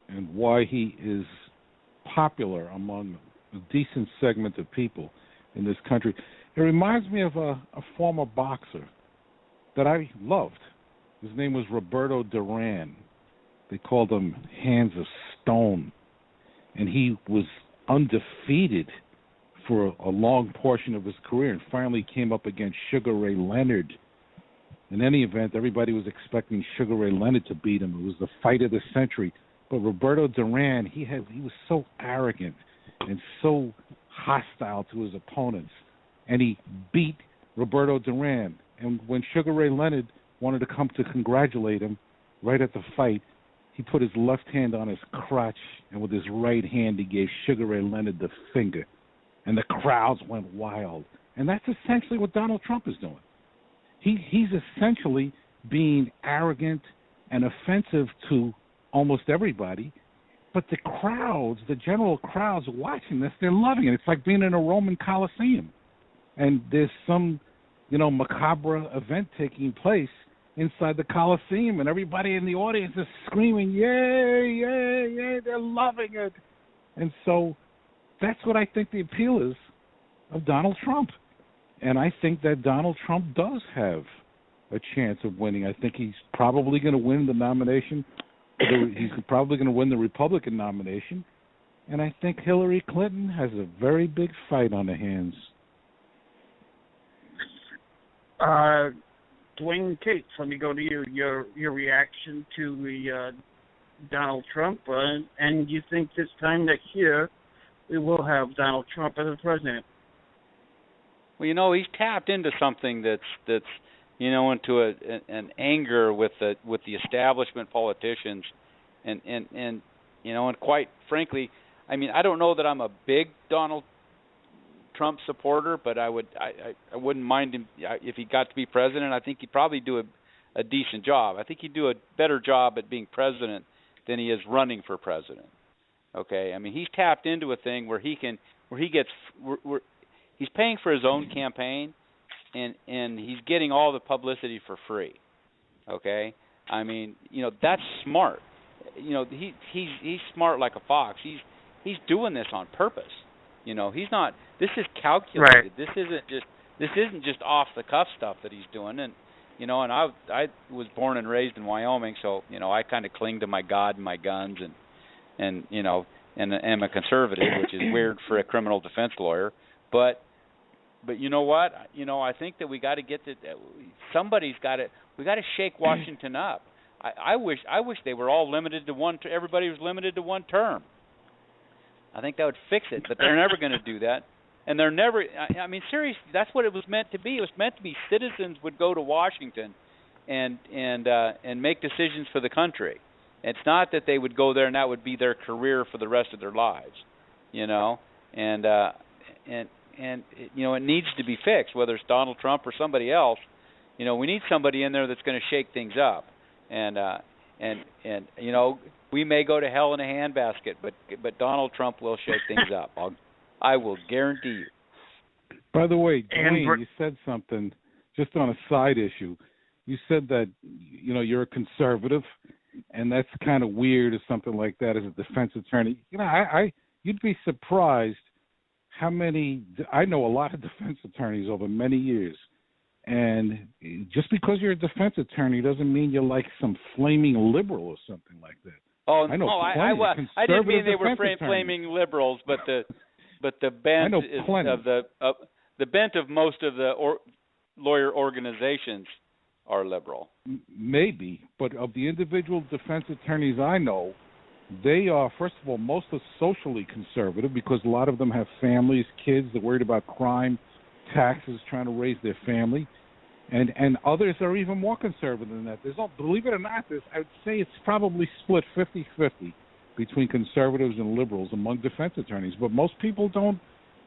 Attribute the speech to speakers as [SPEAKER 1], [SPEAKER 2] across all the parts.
[SPEAKER 1] and why he is popular among a decent segment of people in this country. It reminds me of a former boxer that I loved. His name was Roberto Duran. They called him Hands of Stone. And he was undefeated for a long portion of his career and finally came up against Sugar Ray Leonard. In any event, everybody was expecting Sugar Ray Leonard to beat him. It was the fight of the century. But Roberto Duran, he was so arrogant and so hostile to his opponents. And he beat Roberto Duran. And when Sugar Ray Leonard wanted to come to congratulate him right at the fight, he put his left hand on his crotch, and with his right hand he gave Sugar Ray Leonard the finger. And the crowds went wild. And that's essentially what Donald Trump is doing. He's essentially being arrogant and offensive to almost everybody, but the crowds, the general crowds watching this, they're loving it. It's like being in a Roman Colosseum. And there's some, macabre event taking place inside the Colosseum, and everybody in the audience is screaming, yay, yay, yay, they're loving it. And so that's what I think the appeal is of Donald Trump. And I think that Donald Trump does have a chance of winning. I think he's probably going to win the nomination. He's probably going to win the Republican nomination. And I think Hillary Clinton has a very big fight on her hands.
[SPEAKER 2] Dwane Cates, let me go to you. Your reaction to the Donald Trump, and you think this time next year we will have Donald Trump as president?
[SPEAKER 3] Well, he's tapped into something that's into an anger with the establishment politicians, and quite frankly, I mean, I don't know that I'm a big Donald Trump supporter, but I wouldn't mind him if he got to be president. I think he'd probably do a decent job. I think he'd do a better job at being president than he is running for president. Okay, I mean, he's tapped into a thing where he's paying for his own campaign, and he's getting all the publicity for free. Okay, I mean, that's smart. He's smart like a fox. He's doing this on purpose. He's not. This is calculated.
[SPEAKER 2] Right.
[SPEAKER 3] This isn't just off the cuff stuff that he's doing. And and I was born and raised in Wyoming, so I kind of cling to my God and my guns, and am a conservative, which is weird for a criminal defense lawyer. But you know what? I think that we got to get to somebody's got to. We got to shake Washington up. I wish they were all limited to one. Everybody was limited to one term. I think that would fix it, but they're never going to do that, and they're never. I mean, seriously, that's what it was meant to be. It was meant to be citizens would go to Washington, and make decisions for the country. It's not that they would go there and that would be their career for the rest of their lives, and it needs to be fixed, whether it's Donald Trump or somebody else. We need somebody in there that's going to shake things up, and we may go to hell in a handbasket, but Donald Trump will shake things up. I will guarantee you.
[SPEAKER 1] By the way, Dwane, you said something just on a side issue. You said that you're a conservative, and that's kind of weird or something like that as a defense attorney. You'd be surprised how many. I know a lot of defense attorneys over many years. And just because you're a defense attorney doesn't mean you're like some flaming liberal or something like that.
[SPEAKER 3] Oh, I didn't mean they were flaming liberals, but the bent the bent of most of the lawyer organizations are liberal.
[SPEAKER 1] Maybe, but of the individual defense attorneys I know, they are, first of all, most are socially conservative because a lot of them have families, kids, they're worried about crime, taxes, trying to raise their family. And others are even more conservative than that. Believe it or not, I would say it's probably split 50-50 between conservatives and liberals among defense attorneys. But most people don't.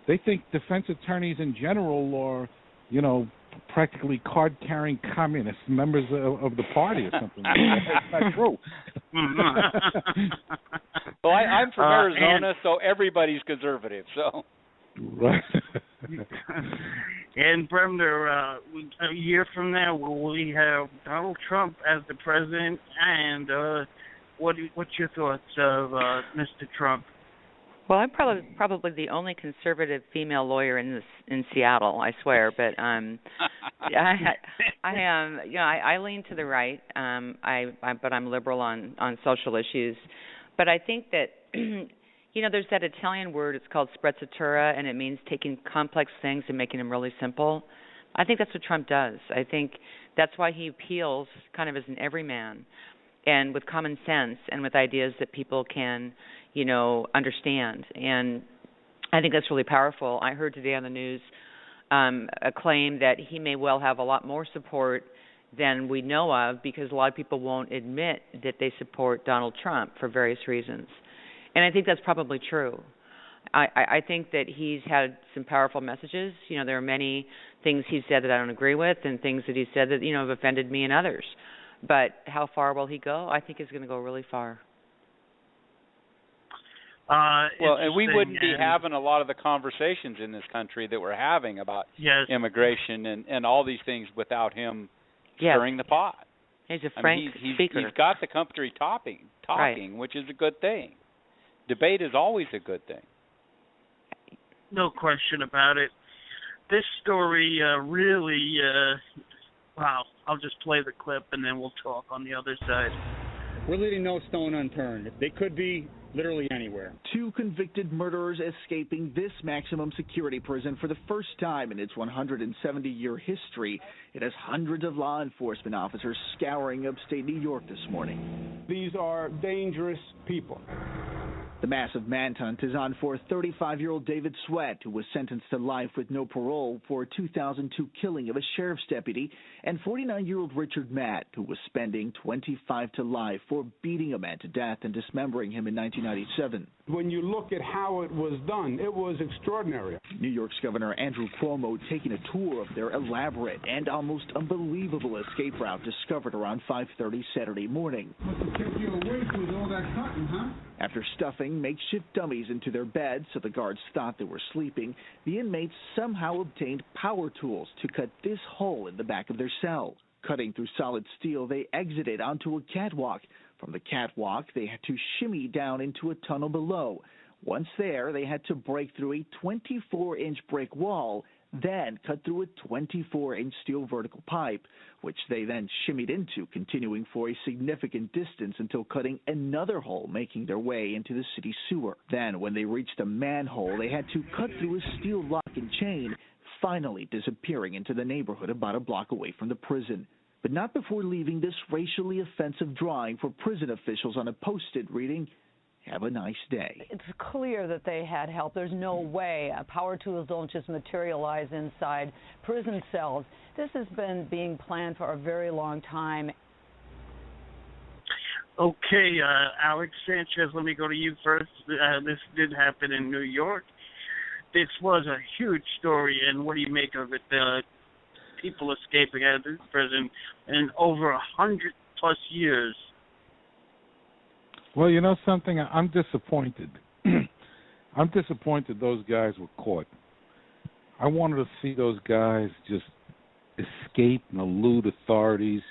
[SPEAKER 1] They think defense attorneys in general are, practically card-carrying communist members of the party or something. That's not true.
[SPEAKER 3] Well, I'm from Arizona, so everybody's conservative. So.
[SPEAKER 1] Right.
[SPEAKER 2] And Bremner, a year from now, will we have Donald Trump as the president, and What's your thoughts of Mr. Trump?
[SPEAKER 4] Well, I'm probably the only conservative female lawyer in Seattle, I swear. But I am, I lean to the right. But I'm liberal on social issues. But I think that there's that Italian word. It's called sprezzatura, and it means taking complex things and making them really simple. I think that's what Trump does. I think that's why he appeals kind of as an everyman, and with common sense and with ideas that people can, understand. And I think that's really powerful. I heard today on the news a claim that he may well have a lot more support than we know of, because a lot of people won't admit that they support Donald Trump for various reasons. And I think that's probably true. I think that he's had some powerful messages. There are many things he's said that I don't agree with, and things that he said that, have offended me and others. But how far will he go? I think he's going to go really far.
[SPEAKER 3] Well, and we wouldn't be having a lot of the conversations in this country that we're having about immigration and all these things without him stirring the pot.
[SPEAKER 4] He's a frank speaker.
[SPEAKER 3] He's got the country talking, right, which is a good thing. Debate is always a good thing.
[SPEAKER 2] No question about it. This story really, wow, I'll just play the clip and then we'll talk on the other side.
[SPEAKER 5] We're leaving no stone unturned. They could be literally anywhere.
[SPEAKER 6] 2 convicted murderers escaping this maximum security prison for the first time in its 170-year history. It has hundreds of law enforcement officers scouring upstate New York this morning.
[SPEAKER 5] These are dangerous people.
[SPEAKER 6] The massive manhunt is on for 35-year-old David Sweat, who was sentenced to life with no parole for a 2002 killing of a sheriff's deputy, and 49-year-old Richard Matt, who was spending 25 to life for beating a man to death and dismembering him in 1997.
[SPEAKER 5] When you look at how it was done, it was extraordinary.
[SPEAKER 6] New York's Governor Andrew Cuomo taking a tour of their elaborate and almost unbelievable escape route discovered around 5:30 Saturday morning.
[SPEAKER 5] Must have kept you awake with all that cotton, huh?
[SPEAKER 6] After stuffing makeshift dummies into their beds so the guards thought they were sleeping, the inmates somehow obtained power tools to cut this hole in the back of their cell. Cutting through solid steel, they exited onto a catwalk. From the catwalk, they had to shimmy down into a tunnel below. Once there, they had to break through a 24-inch brick wall, then cut through a 24-inch steel vertical pipe, which they then shimmied into, continuing for a significant distance until cutting another hole, making their way into the city sewer. Then, when they reached a manhole, they had to cut through a steel lock and chain, finally disappearing into the neighborhood about a block away from the prison. But not before leaving this racially offensive drawing for prison officials on a post-it reading, "Have a nice day."
[SPEAKER 7] It's clear that they had help. There's no way. Power tools don't just materialize inside prison cells. This has been being planned for a very long time.
[SPEAKER 2] Okay, Alex Sanchez, let me go to you first. This did happen in New York. This was a huge story, and what do you make of it? People escaping out of this prison in over 100+ years.
[SPEAKER 1] Well, you know something? I'm disappointed. I'm disappointed those guys were caught. I wanted to see those guys just escape and elude authorities,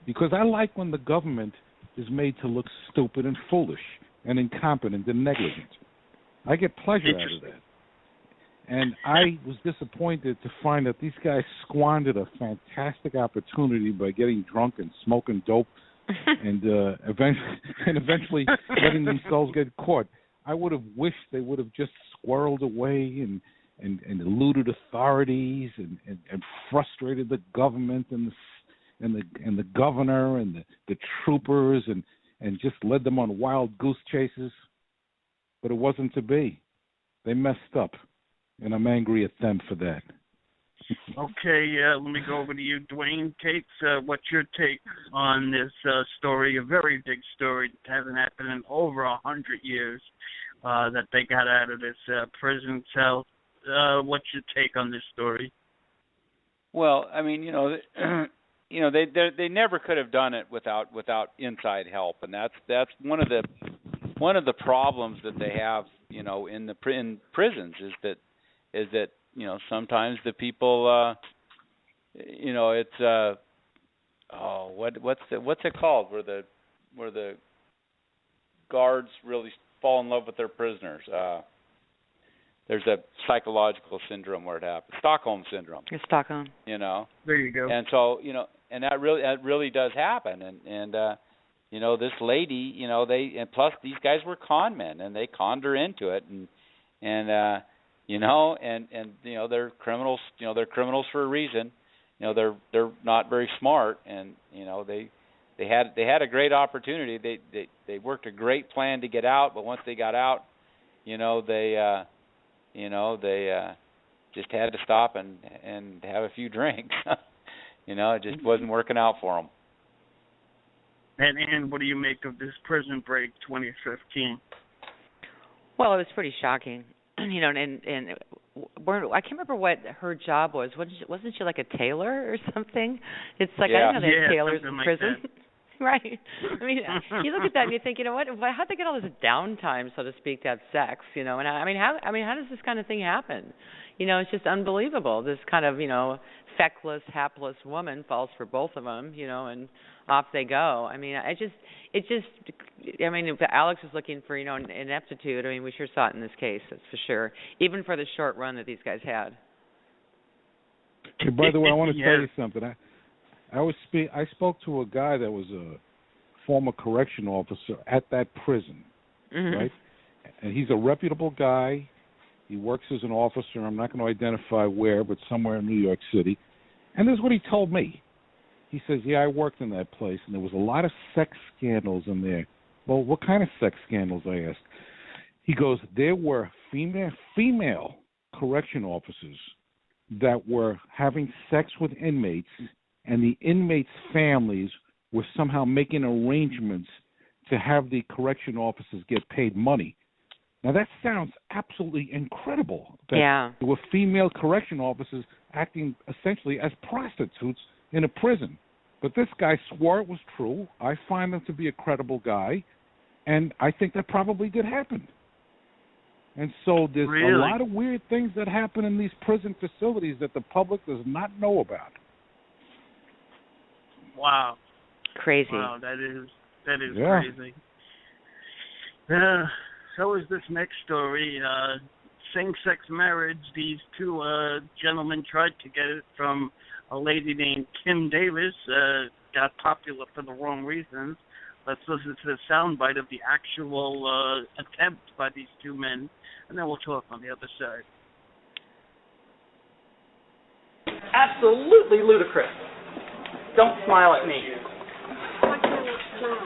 [SPEAKER 1] because I like when the government is made to look stupid and foolish and incompetent and negligent. I get pleasure out of that. And I was disappointed to find that these guys squandered a fantastic opportunity by getting drunk and smoking dope and eventually letting themselves get caught. I would have wished they would have just squirreled away and eluded authorities and frustrated the government and the governor and the troopers and just led them on wild goose chases. But it wasn't to be. They messed up. And I'm angry at them for that.
[SPEAKER 2] Okay, let me go over to you, Dwane Cates. What's your take on this story, a very big story that hasn't happened in over 100 years, that they got out of this prison cell? What's your take on this story?
[SPEAKER 3] Well, I mean, they never could have done it without inside help, and that's one of the problems that they have, in prisons is that sometimes the people it's what's it called where the guards really fall in love with their prisoners. There's a psychological syndrome where it happens, Stockholm syndrome.
[SPEAKER 4] It's Stockholm.
[SPEAKER 3] You know.
[SPEAKER 2] There you go.
[SPEAKER 3] And so, you know, and that really does happen. And you know, this lady, you know, and plus these guys were con men, and they conned her into it, and you know, and you know, they're criminals. You know, they're criminals for a reason. You know, they're not very smart, and you know, they had a great opportunity. They worked a great plan to get out, but once they got out, you know, they just had to stop and have a few drinks. You know, it just wasn't working out for them.
[SPEAKER 2] And what do you make of this Prison Break 2015?
[SPEAKER 4] Well, it was pretty shocking. You know, and I can't remember what her job was. Wasn't she like a tailor or something? It's like, I didn't know they had tailors in prison. Like right. I mean, you look at that and you think, you know what? How'd they get all this downtime, so to speak, to have sex? You know, and how does this kind of thing happen? You know, it's just unbelievable. This kind of, you know, feckless, hapless woman falls for both of them, you know, and off they go. I mean, if Alex is looking for, you know, ineptitude, I mean, we sure saw it in this case, that's for sure, even for the short run that these guys had.
[SPEAKER 1] Hey, by the way, I want to tell you something. I spoke to a guy that was a former correction officer at that prison, right? And he's a reputable guy. He works as an officer. I'm not going to identify where, but somewhere in New York City. And this is what he told me. He says, yeah, I worked in that place, and there was a lot of sex scandals in there. Well, what kind of sex scandals, I asked. He goes, there were female correction officers that were having sex with inmates, and the inmates' families were somehow making arrangements to have the correction officers get paid money. Now, that sounds absolutely incredible. That there were female correction officers acting essentially as prostitutes in a prison. But this guy swore it was true. I find him to be a credible guy, and I think that probably did happen. And so there's a lot of weird things that happen in these prison facilities that the public does not know about.
[SPEAKER 2] Wow.
[SPEAKER 4] Crazy.
[SPEAKER 2] Wow, that is crazy. So is this next story. Same-sex marriage. These two gentlemen tried to get it from a lady named Kim Davis. Got popular for the wrong reasons. Let's listen to the soundbite of the actual attempt by these two men, and then we'll talk on the other side.
[SPEAKER 8] Absolutely ludicrous. Don't smile at me.
[SPEAKER 9] Why can't I smile?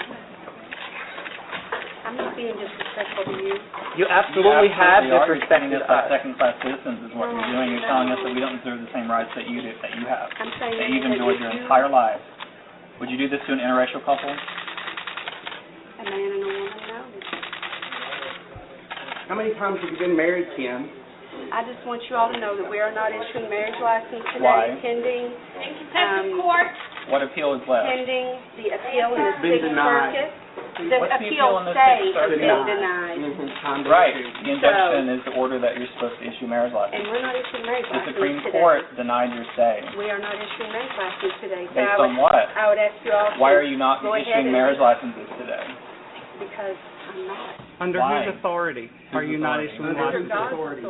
[SPEAKER 9] I'm not being disrespectful to you.
[SPEAKER 8] You absolutely have disrespected us.
[SPEAKER 10] Second-class citizens is what you're doing. You're telling us that we don't deserve the same rights that you do, that you have,
[SPEAKER 9] I'm saying
[SPEAKER 10] that you've enjoyed your entire lives. Would you do this to an interracial couple?
[SPEAKER 9] A man and a woman, no.
[SPEAKER 8] How many times have you been married, Kim?
[SPEAKER 9] I just want you all to know that we are not issuing marriage license today.
[SPEAKER 10] Why?
[SPEAKER 9] Pending
[SPEAKER 11] court.
[SPEAKER 10] What appeal is left?
[SPEAKER 9] Pending the appeal in the
[SPEAKER 8] been
[SPEAKER 9] Sixth
[SPEAKER 8] denied.
[SPEAKER 9] Circuit. The
[SPEAKER 10] What's the
[SPEAKER 9] appeal
[SPEAKER 10] appeal in the
[SPEAKER 9] stay
[SPEAKER 10] Sixth
[SPEAKER 9] has
[SPEAKER 10] Circuit?
[SPEAKER 9] been denied.
[SPEAKER 10] Right. The injunction is the order that you're supposed to issue marriage license.
[SPEAKER 9] And we're not issuing marriage
[SPEAKER 10] The
[SPEAKER 9] license
[SPEAKER 10] Supreme
[SPEAKER 9] today.
[SPEAKER 10] Court denied your stay.
[SPEAKER 9] We are not issuing marriage license today. So
[SPEAKER 10] Based on what?
[SPEAKER 9] I would ask you all to
[SPEAKER 10] Why are you not
[SPEAKER 9] go ahead
[SPEAKER 10] issuing
[SPEAKER 9] and
[SPEAKER 10] marriage licenses today?
[SPEAKER 9] Because I'm not.
[SPEAKER 8] Under
[SPEAKER 10] Why?
[SPEAKER 8] whose authority are you not issuing
[SPEAKER 9] Under
[SPEAKER 8] licenses?
[SPEAKER 9] God's authority.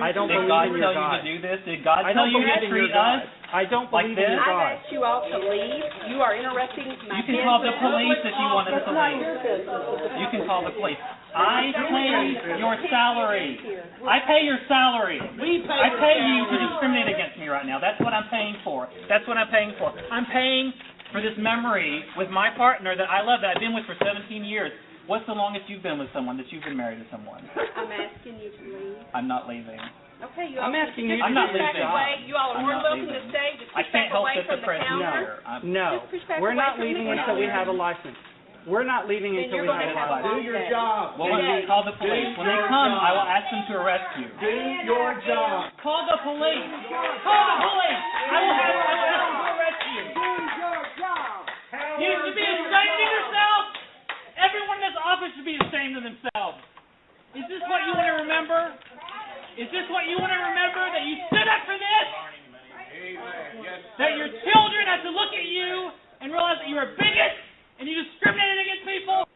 [SPEAKER 8] I don't
[SPEAKER 10] Did
[SPEAKER 8] believe
[SPEAKER 10] God
[SPEAKER 8] in
[SPEAKER 10] tell
[SPEAKER 8] your
[SPEAKER 10] you
[SPEAKER 8] God.
[SPEAKER 10] to do this? Did God
[SPEAKER 8] I
[SPEAKER 10] tell
[SPEAKER 8] don't
[SPEAKER 10] you
[SPEAKER 8] believe
[SPEAKER 10] to
[SPEAKER 8] in your
[SPEAKER 10] treat
[SPEAKER 8] God.
[SPEAKER 10] us?
[SPEAKER 8] I don't
[SPEAKER 10] like
[SPEAKER 8] believe in your
[SPEAKER 10] this?
[SPEAKER 8] God.
[SPEAKER 9] I've asked you all to leave. You are interrupting my
[SPEAKER 10] You can call the police if you want us to leave. You can call the police. I pay your salary. I pay your salary. I pay you to discriminate against me right now. That's what I'm paying for. That's what I'm paying for. I'm paying for this memory with my partner that I love, that I've been with for 17 years. What's the longest you've been with someone, that you've been married to someone?
[SPEAKER 9] I'm asking you to leave.
[SPEAKER 10] I'm not leaving.
[SPEAKER 9] Okay, you
[SPEAKER 8] I'm asking you.
[SPEAKER 10] I'm not leaving.
[SPEAKER 9] You all are
[SPEAKER 10] I'm
[SPEAKER 9] more
[SPEAKER 10] not
[SPEAKER 9] welcome to
[SPEAKER 10] leaving.
[SPEAKER 9] stay. Just
[SPEAKER 10] I
[SPEAKER 9] push
[SPEAKER 10] can't
[SPEAKER 9] back
[SPEAKER 10] help
[SPEAKER 9] away
[SPEAKER 10] that
[SPEAKER 9] from
[SPEAKER 10] the
[SPEAKER 9] the
[SPEAKER 10] president's
[SPEAKER 9] counter.
[SPEAKER 10] here.
[SPEAKER 8] No,
[SPEAKER 9] Just push back
[SPEAKER 8] we're
[SPEAKER 9] away
[SPEAKER 8] not
[SPEAKER 9] from
[SPEAKER 8] leaving
[SPEAKER 9] the
[SPEAKER 8] until we
[SPEAKER 9] counter.
[SPEAKER 8] have a license. We're not leaving
[SPEAKER 9] Then
[SPEAKER 8] until
[SPEAKER 9] you're
[SPEAKER 8] we
[SPEAKER 9] going
[SPEAKER 8] have
[SPEAKER 9] to
[SPEAKER 8] a
[SPEAKER 9] have a
[SPEAKER 8] license.
[SPEAKER 9] long day.
[SPEAKER 10] Well,
[SPEAKER 9] Yes.
[SPEAKER 10] call the police. When they come, I will ask them to arrest you.
[SPEAKER 8] Do your job.
[SPEAKER 10] Call the police. Call the police. I will ask them to arrest you. You should be ashamed of yourself. Everyone in this office should be ashamed of themselves. Is this what you want to remember? Is this what you want to remember? That you stood up for this? That your children have to look at you and realize that you're a bigot and you discriminated against people?